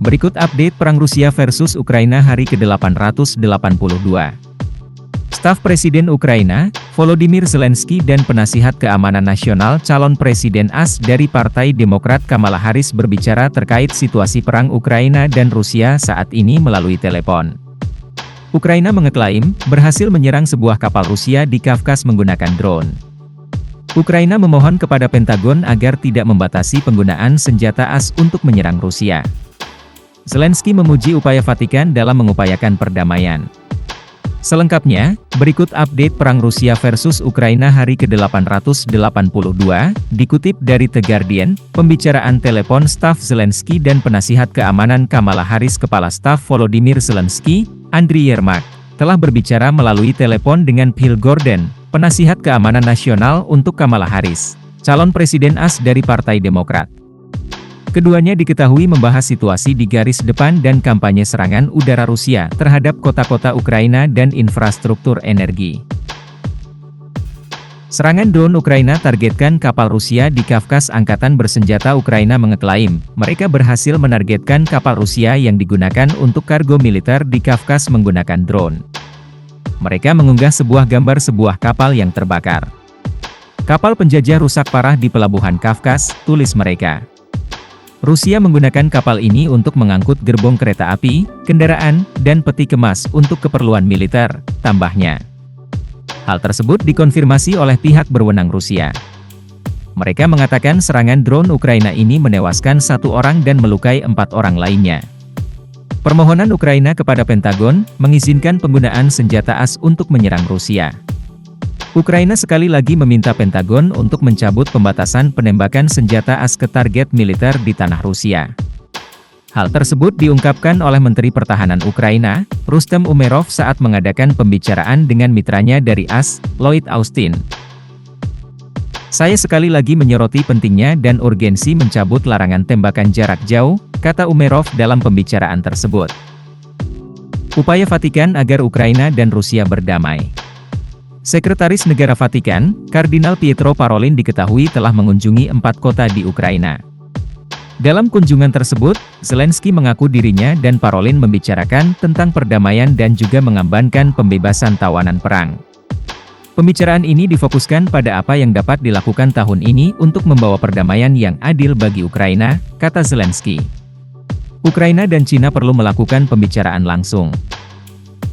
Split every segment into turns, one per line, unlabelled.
Berikut update perang Rusia versus Ukraina hari ke-882. Staf Presiden Ukraina, Volodymyr Zelensky dan penasihat keamanan nasional calon Presiden AS dari Partai Demokrat Kamala Harris berbicara terkait situasi perang Ukraina dan Rusia saat ini melalui telepon. Ukraina mengeklaim berhasil menyerang sebuah kapal Rusia di Kafkas menggunakan drone. Ukraina memohon kepada Pentagon agar tidak membatasi penggunaan senjata AS untuk menyerang Rusia. Zelensky memuji upaya Vatikan dalam mengupayakan perdamaian. Selengkapnya, berikut update perang Rusia versus Ukraina hari ke-882, dikutip dari The Guardian, pembicaraan telepon staf Zelensky dan penasihat keamanan Kamala Harris. Kepala Staf Volodymyr Zelensky, Andriy Yermak, telah berbicara melalui telepon dengan Phil Gordon, penasihat keamanan nasional untuk Kamala Harris, calon Presiden AS dari Partai Demokrat. Keduanya diketahui membahas situasi di garis depan dan kampanye serangan udara Rusia terhadap kota-kota Ukraina dan infrastruktur energi. Serangan drone Ukraina targetkan kapal Rusia di Kafkas. Angkatan bersenjata Ukraina mengeklaim, mereka berhasil menargetkan kapal Rusia yang digunakan untuk kargo militer di Kafkas menggunakan drone. Mereka mengunggah sebuah gambar sebuah kapal yang terbakar. Kapal penjajah rusak parah di pelabuhan Kafkas, tulis mereka. Rusia menggunakan kapal ini untuk mengangkut gerbong kereta api, kendaraan, dan peti kemas untuk keperluan militer, tambahnya. Hal tersebut dikonfirmasi oleh pihak berwenang Rusia. Mereka mengatakan serangan drone Ukraina ini menewaskan 1 orang dan melukai 4 orang lainnya. Permohonan Ukraina kepada Pentagon mengizinkan penggunaan senjata AS untuk menyerang Rusia. Ukraina sekali lagi meminta Pentagon untuk mencabut pembatasan penembakan senjata AS ke target militer di tanah Rusia. Hal tersebut diungkapkan oleh Menteri Pertahanan Ukraina, Rustem Umerov saat mengadakan pembicaraan dengan mitranya dari AS, Lloyd Austin. Saya sekali lagi menyoroti pentingnya dan urgensi mencabut larangan tembakan jarak jauh, kata Umerov dalam pembicaraan tersebut. Upaya Vatikan agar Ukraina dan Rusia berdamai. Sekretaris Negara Vatikan, Kardinal Pietro Parolin diketahui telah mengunjungi 4 kota di Ukraina. Dalam kunjungan tersebut, Zelensky mengaku dirinya dan Parolin membicarakan tentang perdamaian dan juga mengamankan pembebasan tawanan perang. Pembicaraan ini difokuskan pada apa yang dapat dilakukan tahun ini untuk membawa perdamaian yang adil bagi Ukraina, kata Zelensky. Ukraina dan Cina perlu melakukan pembicaraan langsung.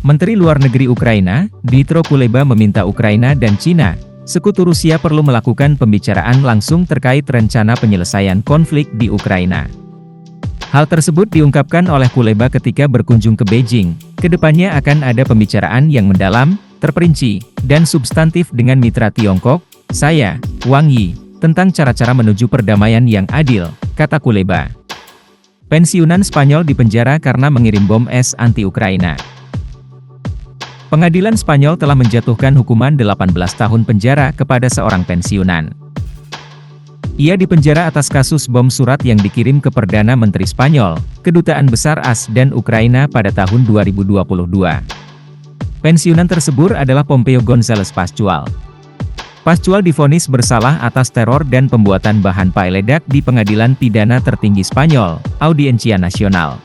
Menteri Luar Negeri Ukraina, Dmytro Kuleba meminta Ukraina dan Cina, sekutu Rusia perlu melakukan pembicaraan langsung terkait rencana penyelesaian konflik di Ukraina. Hal tersebut diungkapkan oleh Kuleba ketika berkunjung ke Beijing. Kedepannya akan ada pembicaraan yang mendalam, terperinci, dan substantif dengan mitra Tiongkok, saya, Wang Yi, tentang cara-cara menuju perdamaian yang adil, kata Kuleba. Pensiunan Spanyol dipenjara karena mengirim bom es anti-Ukraina. Pengadilan Spanyol telah menjatuhkan hukuman 18 tahun penjara kepada seorang pensiunan. Ia dipenjara atas kasus bom surat yang dikirim ke Perdana Menteri Spanyol, Kedutaan Besar AS dan Ukraina pada tahun 2022. Pensiunan tersebut adalah Pompeo González Pascual. Pascual divonis bersalah atas teror dan pembuatan bahan peledak di Pengadilan Pidana Tertinggi Spanyol, Audiencia Nasional.